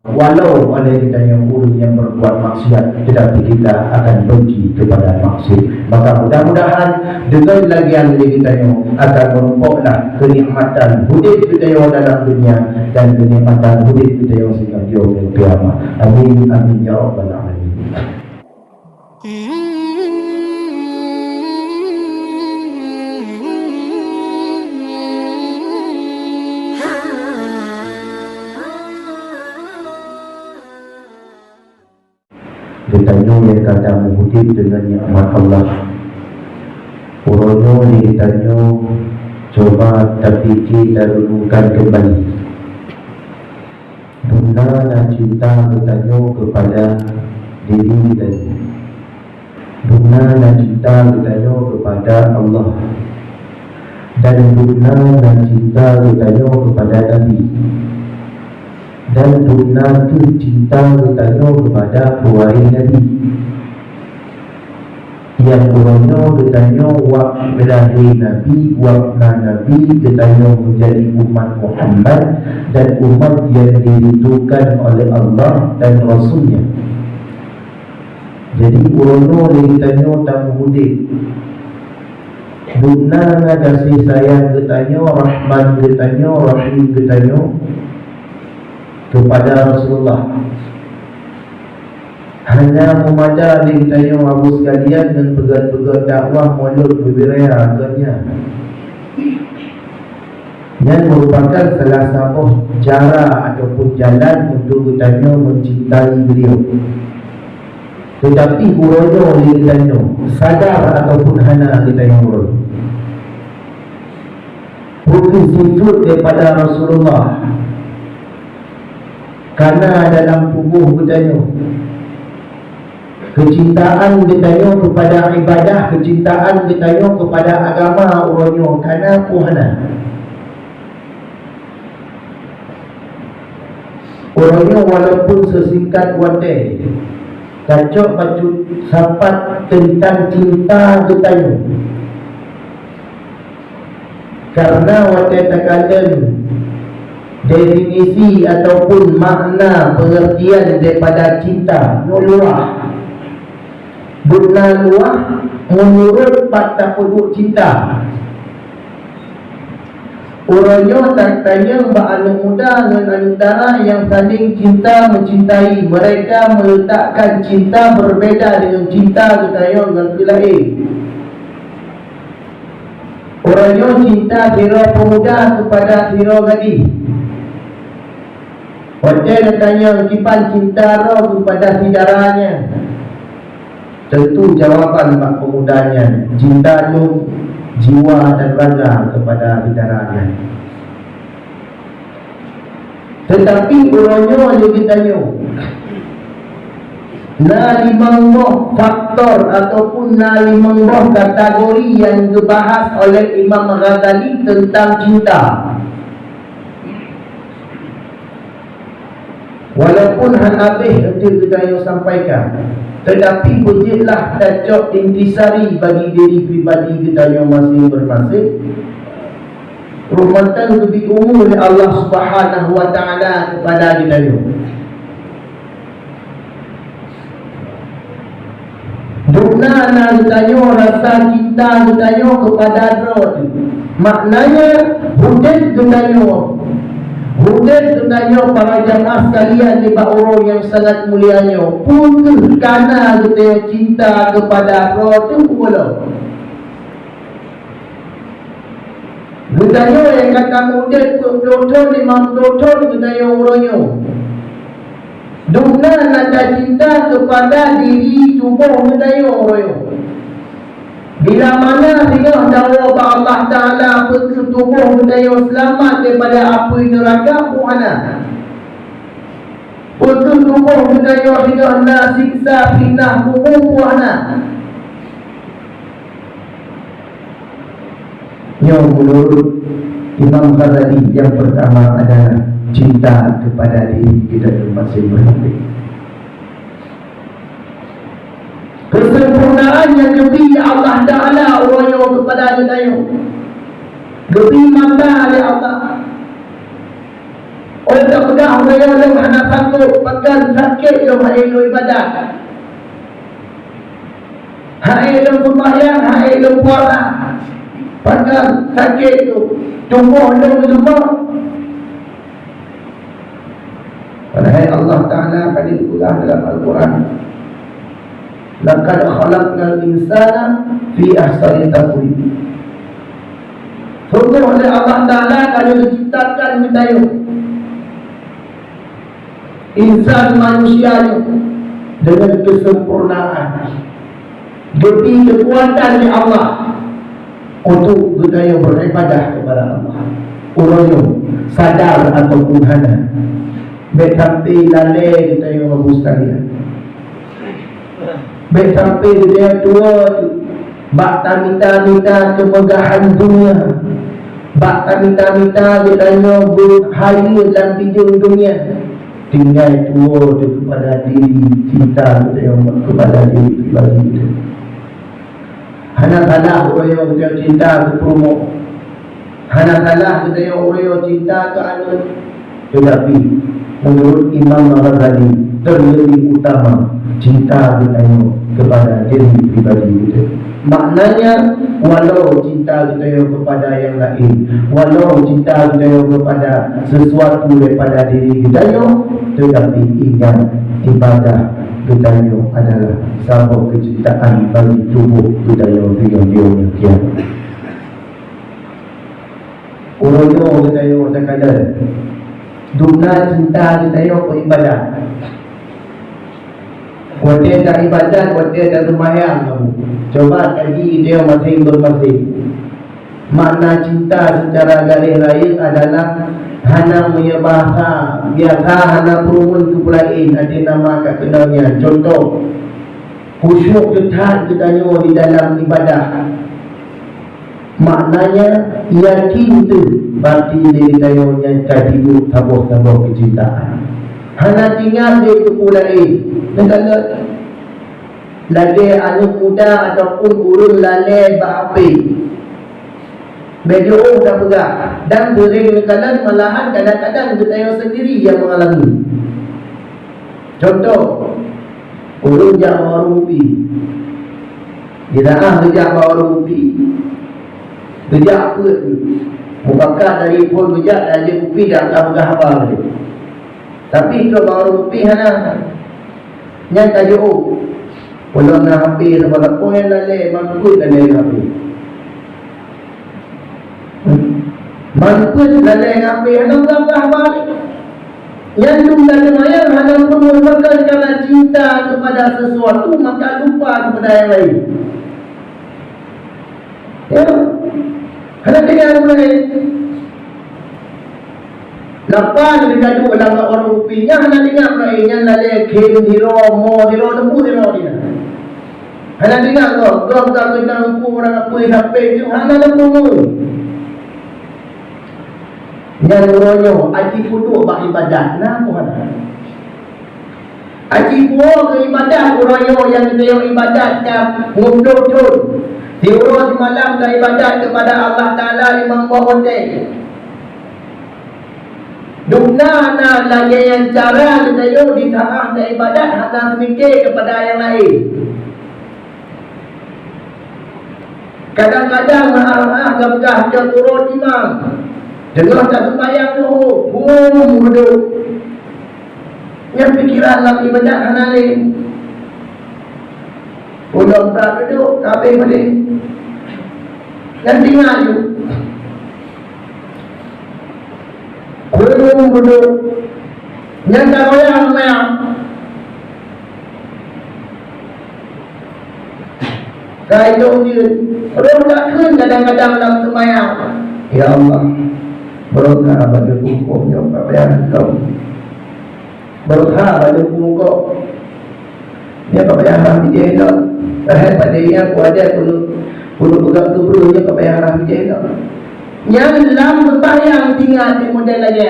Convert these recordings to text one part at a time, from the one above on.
Walau ada kita yang berbuat maksiat, tetapi kita akan benci kepada maksiat. Maka mudah-mudahan dengan lagi yang kita akan merumpuklah kenikmatan hidup kita dalam dunia dan kenikmatan hidup kita sehingga di yaumil qiyamah. Amin amin ya rabbal alamin. Ditanya yang kata mengutip dengan nikmat Allah. Urono ditanya coba terfikir dan renungkan kembali. Benar cinta bertanya kepada diri kita. Benar cinta bertanya kepada Allah. Dan benar cinta bertanya kepada Nabi. Dan benar cinta bertanya kepada pewaris Nabi. Yang orangnya bertanya wak melahir Nabi, wakna Nabi bertanya menjadi umat Muhammad dan umat yang dirindukan oleh Allah dan Rasulnya. Jadi orangnya bertanya tamu hudik. Benar kasih sayang bertanya, Rahman bertanya, Rahim bertanya kepada Rasulullah. Hanya memadai ditanya Abu sekalian dan pegang-pegang dakwah mulut berbiraya agaknya. Yang merupakan salah satu cara ataupun jalan untuk bertanya mencintai beliau. Tetapi urutnya oleh ditanya sadar ataupun hana ditanya urut. Bukan sifat daripada Rasulullah. Karena dalam tubuh bertanya kecintaan bertanya kepada ibadah, kecintaan bertanya kepada agama orangnya karena kuhana. Orangnya walaupun sesingkat wadah kacau pacut sapat tentang cinta bertanya. Karena wadah terkadang definisi ataupun makna pengertian daripada cinta luah. Benar luah menurut patah penduk cinta. Orangnya tak tanya anak muda dengan antara yang saling cinta mencintai. Mereka meletakkan cinta berbeda dengan cinta ketayang dan kelahi. Orangnya cinta sira pemuda kepada sira gadis. Wajah tanya kipan cinta roh kepada saudaranya. Tentu jawapan pak pemudanya cinta itu jiwa dan raga kepada saudaranya. Tetapi orangnya lebih tanya limang faktor ataupun limang kategori yang dibahas oleh Imam Ghazali tentang cinta. Walaupun habis nanti kita yang sampaikan, tetapi bujiklah tajuk intisari bagi diri pribadi kita yang masing-masing. Rahmatan lebih umum oleh Allah Subhanahu wa taala kepada kita yang Duna nak tanya rasa cinta tanya kepada roh. Maknanya hudud tanya. Hudud tanya para jamaah sekalian di orang yang sangat mulianya. Pun kerana kita cinta kepada roh tu pula. Tanya yang kata hudud doktor imam doktor tanya orangnya. Duna nak cinta kepada diri tubuh kita orang. Bila mana dia dakwa Allah Taala tubuh kita selamat daripada api neraka puana. Untuk tubuh kita tidak nak siksa fitnah kubur puana. Yang menurut Imam Ghazali yang pertama adalah cinta kepada diri kita masing-masing. Kesempurnaan yang lebih Allah Ta'ala orangnya kepada kita lebih mata oleh Allah. Orang tak pegang orangnya anak satu Pakai sakit lo hak elok ibadat. Hak elok sembahyang, hak elok puasa. Pakai sakit tu tumbuh lo semua. Padahal Allah Ta'ala akan dikulang dalam Al-Quran. Laqad khalaqnal insana fi ahsani taqwim. Sungguh oleh Allah Ta'ala kami menciptakan kita insan manusia dengan kesempurnaan, beri kekuatan di Allah untuk kita beribadah kepada Allah. Orang sadar ataupun hana, baik sampai lalai kita yang bagus sekalian, baik sampai dia tua bak minta kemegahan dunia, bak minta dia tanya berhari dalam video dunia, tinggal tua dia kepada diri cinta dia kepada diri pribadi dia. Hana salah orang yang kita cinta ke promo, hana salah kita yang orang yang cinta ke anu. Tetapi menurut Imam Al-Ghazali terlebih utama cinta kita kepada diri pribadi kita. Maknanya walau cinta kita kepada yang lain, walau cinta kita kepada sesuatu daripada diri kita, tetapi ingat ibadah kita adalah sabuk kecintaan bagi tubuh kita yang kian. Orang kita tak ada dunia cinta kita ke ibadah. Kuatir tak ibadat, kuatir tak sembahyang kamu. Coba kaji dia masing-masing. Makna cinta secara garis lain adalah hana punya bahasa biasa, hana perumun tu lain ada nama kat kenalnya. Contoh, khusyuk tetap kita di dalam ibadah. Maknanya yakin tu berarti dia ditanya kadiu tabuh-tabuh kecintaan. Hana tinggal dia tu lain. Negara lagi anak muda ataupun urun lalai berapi bejo dah pegang dan sering kadang malahan kadang-kadang kita yang sendiri yang mengalami. Contoh, urun jawa rupi dia kerja bawa rupi kerja apa ni mubakar dari pun kerja dan dia rupi dah akan pegang apa ni. Tapi itu bawa rupi hana yang tajuk kalau nak hampir sebab apa yang lalai mangkut lalai hampir mangkut lalai hampir hana berapa balik yang jumlah lumayan hana pun merupakan kerana cinta kepada sesuatu maka lupa kepada yang lain. Ya, hana dengar mulai lapan dia gaduh dalam orang rupiah hana dengar mulai yang lalai kem hero mo hero lembu hero dia. Hana dengar kau kena lembu orang apa sampai tu hana lembu. Yang ronyo aji puduk bak ibadat nah ko hana. Aji puo ke ibadat ronyo yang kita ibadat kan nguduk tu. Diurus malam ke ibadat kepada Allah Taala limang hotel. Dunia na lagi yang cara kita di tengah ibadat hana mikir kepada yang lain. Kadang-kadang maaf gabgah dia turun imam. Dengar tak sembahyang tu, duduk. Yang pikiran dalam ibadat hana lain. Ulang tak duduk, kabeh balik. Dan tinggal tu. Kurung duduk. Yang tak goyang-goyang. Kaitong dia. Orang tak kena kadang-kadang dalam sembahyang. Ya Allah, berkah pada hukumnya kepada kau. Berkah pada hukum kau. Dia kepada haram dia itu. Terhadap pada yang kuada perlu pegang tu perlunya kepada haram dia itu. Yang dalam sembahyang tinggal di model lagi.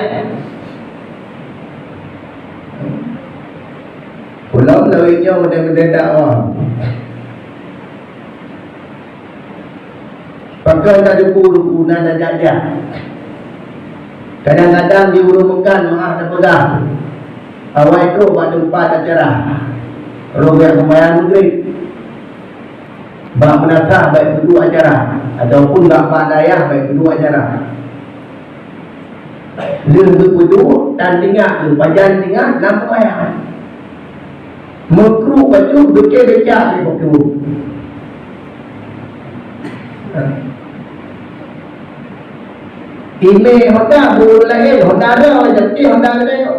Pulau lawinya model-model dakwah. Pakai tak ruku dan jajah. Kadang-kadang diurumkan maaf dan pegang. Awal itu pada 4 acara Roga Kemayan Negeri Bak menatah baik kedua acara ataupun bak daya baik kedua acara. Lembut kedua dan tinggal tu pajan tinggal dalam kemayan. Mekru baju becak-becak di waktu. Ime hotel bulu lain hotel ada jadi hotel ada.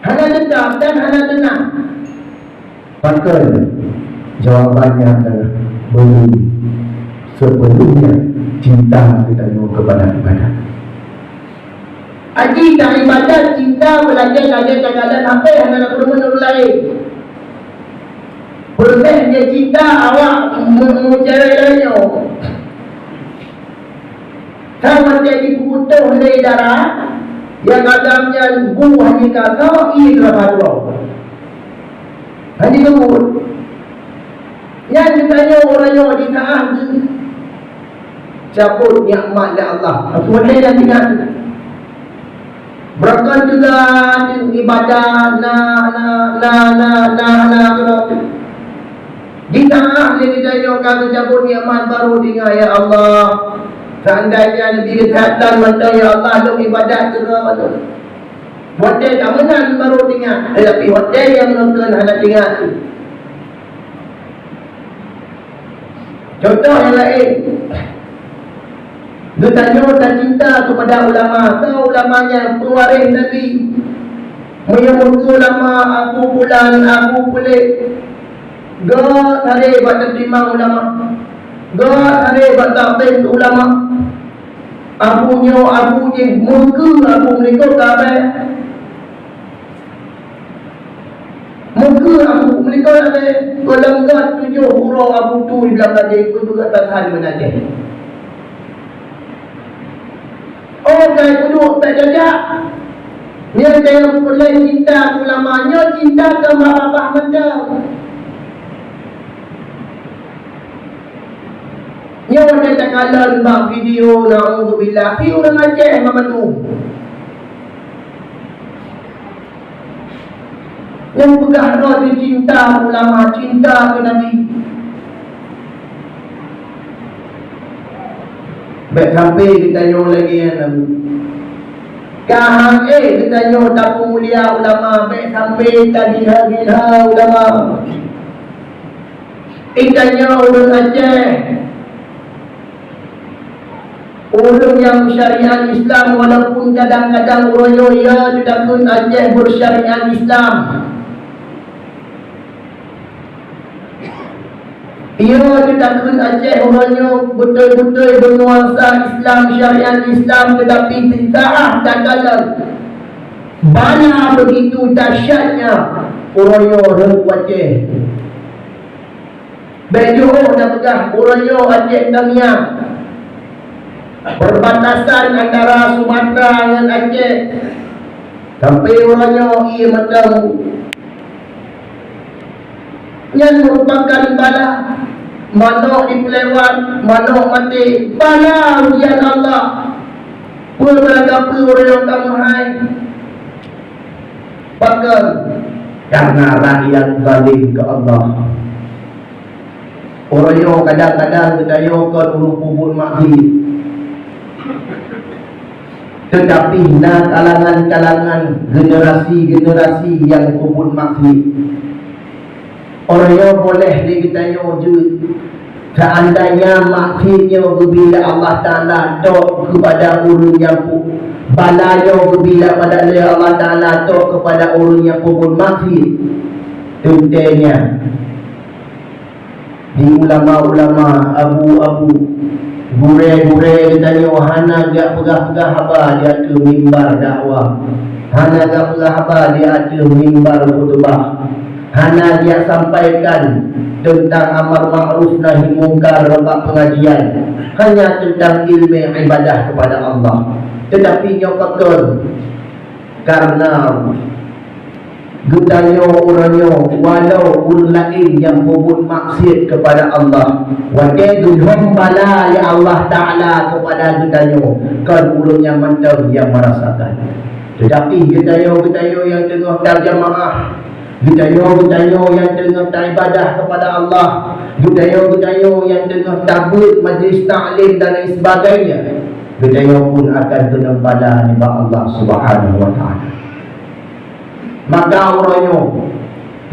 Hanya tetap dan hanya tenang. Maka jawabannya adalah belum sepenuhnya cinta kita kepada ibadat. Aji tak ibadat, cinta belajar cagalan apa yang nak bermenur lain. Proses dia cinta awak mencerai lainnya. Sama jadi butuh dari darah yang agamnya bu hanya kata ini kerana hanya kebut. Yang ditanya orang yang ditahan cabut nikmat dari Allah. Aku boleh yang tinggal berkat juga ibadah ditahan dia ditanya kalau cabut nikmat baru dengar ya Allah. Seandainya lebih kesihatan mata ya Allah untuk ibadat juga hotel keamanan baru dengar. Tetapi hotel yang menonton hendak dengar. Contoh yang lain, dia tanya tak cinta kepada ulama. Tahu ulamanya pewaris Nabi. Menyebut ulama aku bulan, aku kulit. Gak hari buat terima ulama. Gak hari buat takbir ulama. Abunya, muka aku mereka kabel. Muka aku mereka ada kolonggat 7 huruf abu tu di belakang dia ikut juga tak tahan menajah. Oh kaya duduk tak jajak. Dia tengok mulai cinta ulamanya, cinta ke bapak mata. Dia ada tak kalah bang video na'udzubillah. Fi orang Aceh mama tu. Yang pegang roh cinta ulama, cinta ke Nabi. Baik sampai kita nyo lagi yang kahang kita nyo tak mulia ulama. Baik sampai tadi gila ulama. Kita nyo orang Aceh, orang yang syariat Islam walaupun kadang-kadang royo ya tidak pun Aceh bersyariat Islam. Ia tidak Aceh orangnya betul-betul bernuansa Islam, syariat Islam tetapi tidak tak kalah. Mana begitu dahsyatnya orangnya orang Aceh. Baju nak pegang orangnya Aceh Tamiang. Perbatasan antara Sumatera dengan Aceh. Sampai orangnya ia macam yang merupakan bala manuk dipelewat, manuk mati, bala ujian Allah. Berapa orang kamu hai bakal karena rakyat balik ke Allah. Orang yang kadang-kadang kedayakan urut kubur makhid. Tetapi nak kalangan-kalangan generasi-generasi yang kubur makhid. Orang yang boleh ditanya juga seandainya maksudnya bila Allah Ta'ala dok kepada orang yang balanya bila pada Allah Ta'ala dok kepada orang yang pun maksud tentunya di ulama-ulama abu-abu gure-gure ditanya hana gak pegah-pegah apa dia ada mimbar dakwah, hana gak pegah apa dia ada mimbar khutbah, hana dia sampaikan tentang amar ma'ruf nahi mungkar rebak pengajian, hanya tentang ilmu ibadah kepada Allah. Tetapi yang betul karena getanyo orangnya walau orang lain yang membuat maksiat kepada Allah, wadidhum bala ya Allah Ta'ala kepada getanyo kan orang yang mantap yang merasakan Tetapi getayo-getayo yang tengah berjamaah, getayo-getayo yang tengah beribadah kepada Allah, getayo-getayo yang tengah tabut majlis ta'lim dan lain sebagainya, getayo pun akan kena bala ni Allah Subhanahu wa taala. Maka uronyo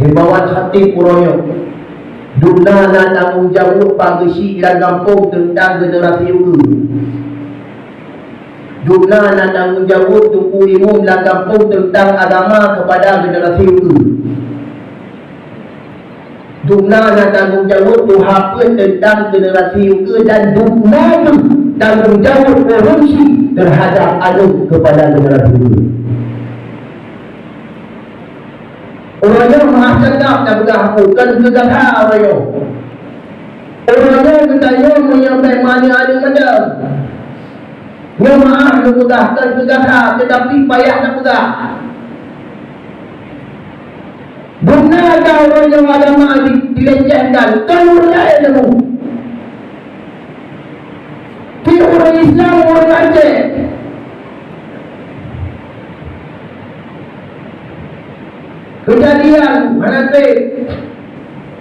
himbauan hati uronyo duna na tanggungjawab bagi si ilang kampung tentang generasi ulu. Duna na tanggungjawab tuku imum ilang kampung tentang agama kepada generasi ulu. Duna na tanggungjawab tuhapun tentang generasi ulu, dan duna tu tanggungjawab korupsi terhadap anak kepada generasi ulu. Orangnya maha cakap dan berlakukan kegagalan orangnya. Orangnya bertanya menyampai mana ada macam. Yang maha mengudahkan kegagalan tetapi payah nak pegang. Benarkah orang yang agama dilecehkan? Kalau lain kamu. Kita orang Islam, orang Aceh. Kejadian nanti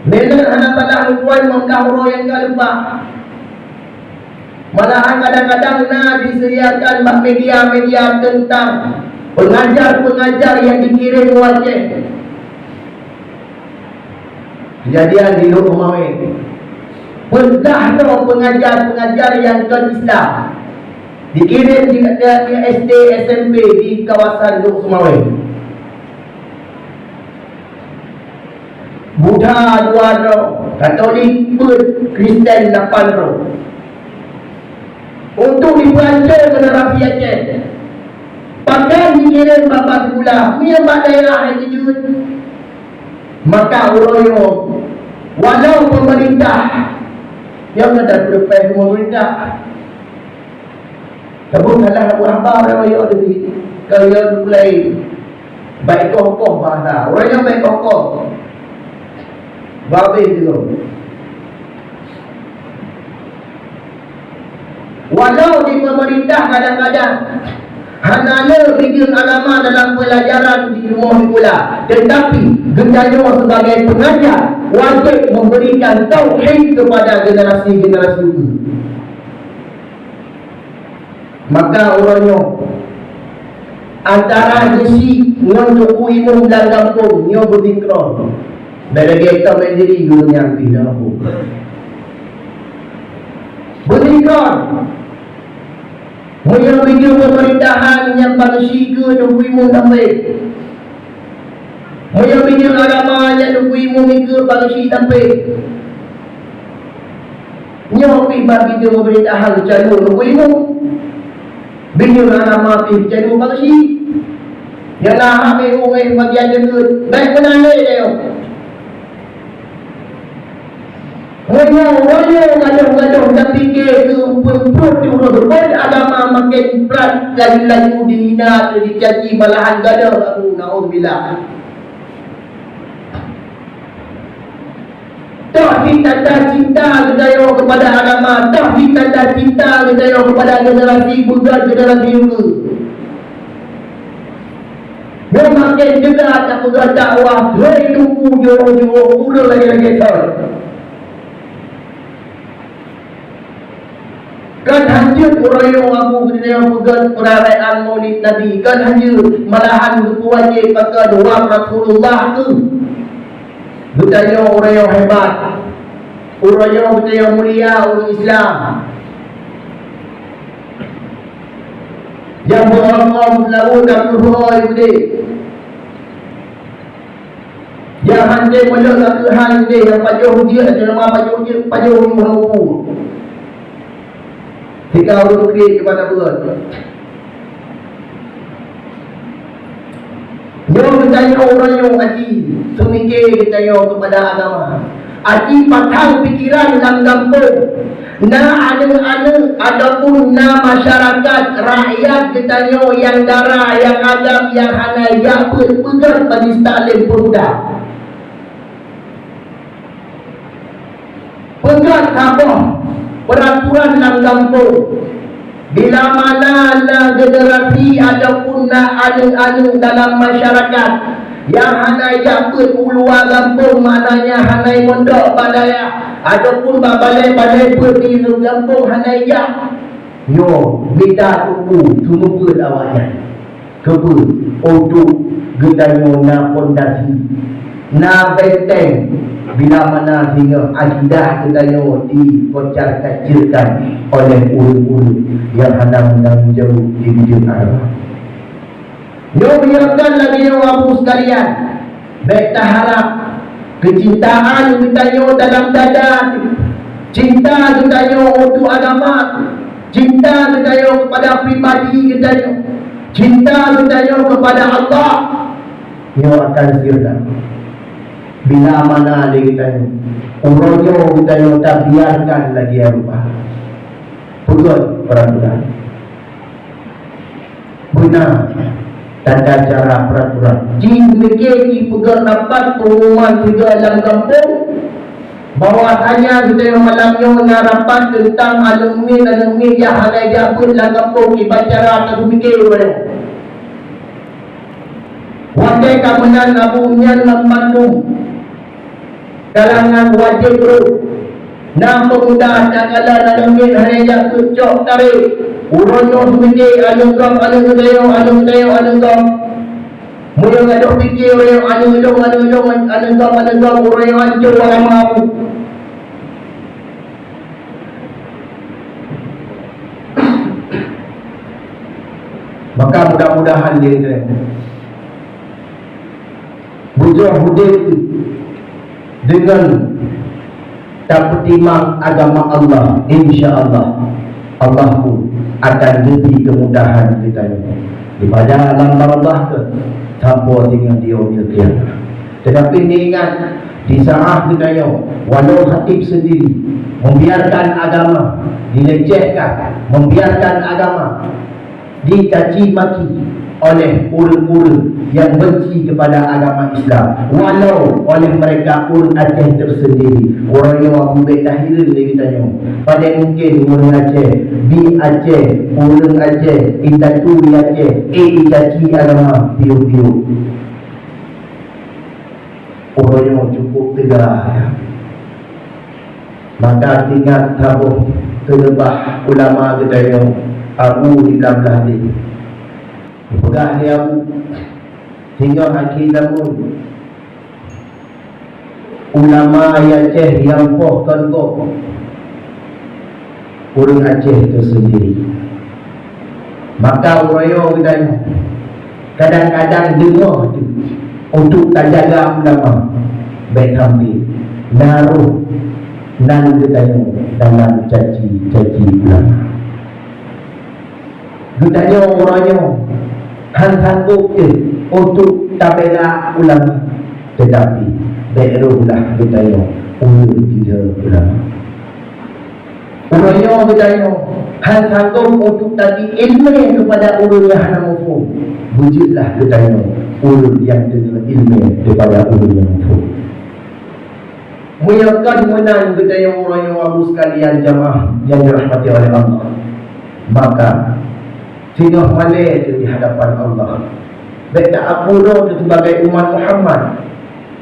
benar anak pada tuan memdah orang yang tak lupa. Malahan kadang-kadang disediakan media-media tentang pengajar-pengajar yang dikirim ke Aceh. Kejadian di Luk Umawi, pendahno pengajar-pengajar yang Islam dikirim di SD SMP di kawasan Luk Umawi. Buddha 2 roh, Katolik Kristen 8 roh, untuk dipelancar generasi Aceh. Pakai dikirim bapa sekolah miambak daerah yang jujur. Maka uroyo walau pemerintah yang ada berpegang pemerintah, kamu salah apa uroyo di kalau mulai baik kokoh bahasa uroyo baik kokoh babe dulu. Walau di pemerintah kadang-kadang hananya bikin agama dalam pelajaran di rumah sekolah, tetapi gendanya sebagai pengajar wajib memberikan tauhid kepada generasi-generasi itu. Maka orangnya antara isi dengan ilmu dan kampung nyo berzikr. Bagi kita menjadi dunia pindah pun. Berikan Mereka bikin pemerintahan yang bangsi ke dukuimu sampai. Mereka bikin agama yang dukuimu ke bangsi sampai. Nyopi bagi dia pemerintahan calon dukuimu. Bikin agama pergi calon bangsi. Yang nak ambil orang bagian dia baik benar dia. Gaduh tak fikir ke perut urut agama makin berat lagi-lagi dihina, dicaci, malahan gaduh aku naudzubillah. Tak kita cinta kita kepada agama, tak kita cinta kita kepada generasi muda, generasi muda. Dia makin juga tak pegang dakwah, dia tunggu jauh-jauh udah lagi tahu. Kan hancur orang yang aku yang pegang perayaan Maulid Nabi, kan hancur malahan wajib pakai doa Rasulullah tu. Bertanya orang yang hebat, orang yang mulia, orang Islam yang beramam selalu dan berdoa itu yang hancur menjaga Tuhan itu yang pajuh dia nama pajuh menunggu. Jika orang beri kepada Tuhan, yang bertanya orang yang aji semikir bertanya kepada agama, aji patang pikiran dalam kampung, na ada adapun na masyarakat rakyat bertanya yang darah, yang agam, yang hanai, yang pegang bagi taklim pemuda. Pegang kabah peraturan dalam kampung, Bila mana generasi ataupun anu dalam masyarakat yang hanai jambut uluan kampung, maknanya hanai mondok badaya ataupun balai-balai di kampung hanai jam yo beda tuku semua awaknya kebe untuk gedanyo na pondasi na benteng bila mana sehingga akidah gedanyo dikocar kacirkan oleh ulu-ulu yang hendak menjauh di bidang agama. Yo biarkan lagi yo abu sekalian, baik harap kecintaan gedanyo dalam dada, cinta gedanyo untuk agama, cinta gedanyo kepada pribadi gedanyo, cinta gedanyo kepada Allah, yo akan sirna. Bila mana dia gedanyo, uronyo gedanyo tak biarkan lagi rupa. Betul peraturan. Benar tanda cara peraturan. Jika pegang rapat pengumuman juga dalam kampung, bahawasanya kita yang malamnya mengarapan tentang alumni yang hanai jabut dalam kampung dibacara atau mikir boleh. Wajib keamanan Abunya Bandung kalangan wajib guru nam pemuda cakalan alumni hanai jabut cok tarik uronyo semedi alungkam alungkam mula ada fikir orang alungkam uronyo hancur orang mahu. Maka mudah-mudahan dia bujur hudik dengan tak pertimang agama Allah, insya-Allah Allah pun akan lebih kemudahan kita ini daripada alam Allah ke tanpa dengan dia dia. Tetapi ini ingat di saat kita walau khatib sendiri membiarkan agama dilecehkan, membiarkan agama dicaci maki oleh ulul yang benci kepada agama Islam, walau oleh mereka ulul Aceh tersendiri, orang yang ambil dahil dia tanya pada mungkin ulul Aceh, di Aceh, ulul Aceh, indatu di Aceh, dicaci agama piu-piu. Orang yang cukup tegar, maka tinggal tabuh terlebah ulama kita yang Abu di belah dia pegang dia Abu hingga akhir zaman ulama Aceh yang pohon orang Aceh itu sendiri. Maka orang kita kadang-kadang dengar tu untuk tak jaga ulama baik ambil naruh nan kita dalam caci ulama. Kita orangnya sanggup untuk tak bela ulama, tetapi berulah kita ulul kita ulama. Orangnya kita sanggup untuk tadi ilmu kepada ulul yang mufhum. Wujudlah kita ulul yang dengan ilmu kepada ulul yang mufhum. Menyakan menang kita orang yang Abu sekalian jamaah yang dirahmati oleh Allah. Maka sehingga mana itu di hadapan Allah. Baik tak apa itu sebagai umat Muhammad.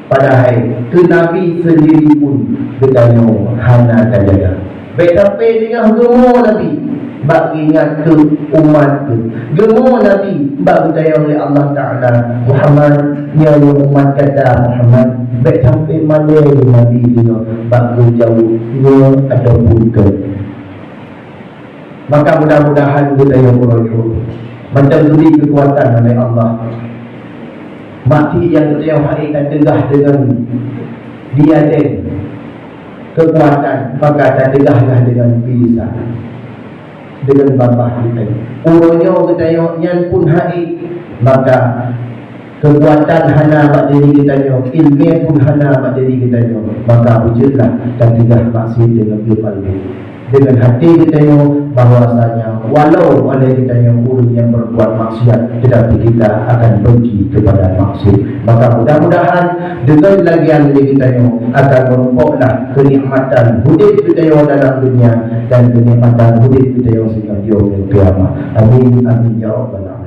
Padahal ke Nabi sendiri pun bertanya hana tak jaga. Baik sampai dengan gemuk Nabi bak ingat ke umat ke. Gemuk Nabi bak bertanya oleh Allah Ta'ala Muhammad ya umat kata Muhammad. Baik sampai mana Nabi juga bak jauh ya ataupun ke. Maka mudah-mudahan kita yang berujung macam beri kekuatan oleh Allah. Mati yang kita yang hakikat tegah dengan dia kekuatan, maka tak tegahlah dengan pilihan dengan bapa kita. Urunyo kita yang pun haik, maka kekuatan hana pada diri kita, ilmu pun hana pada diri kita, maka wujudlah dan tegah maksud dengan kepala. dengan hati kita yang bahwasanya walau ada kita yang yang berbuat maksiat, tetapi kita akan benci kepada maksiat. Maka mudah-mudahan dengan lagi yang kita yang akan merumpoklah kenikmatan hidup kita yang dalam dunia dan kenikmatan hidup kita yang sehingga di yaumil qiyamah. Amin amin ya rabbal alamin.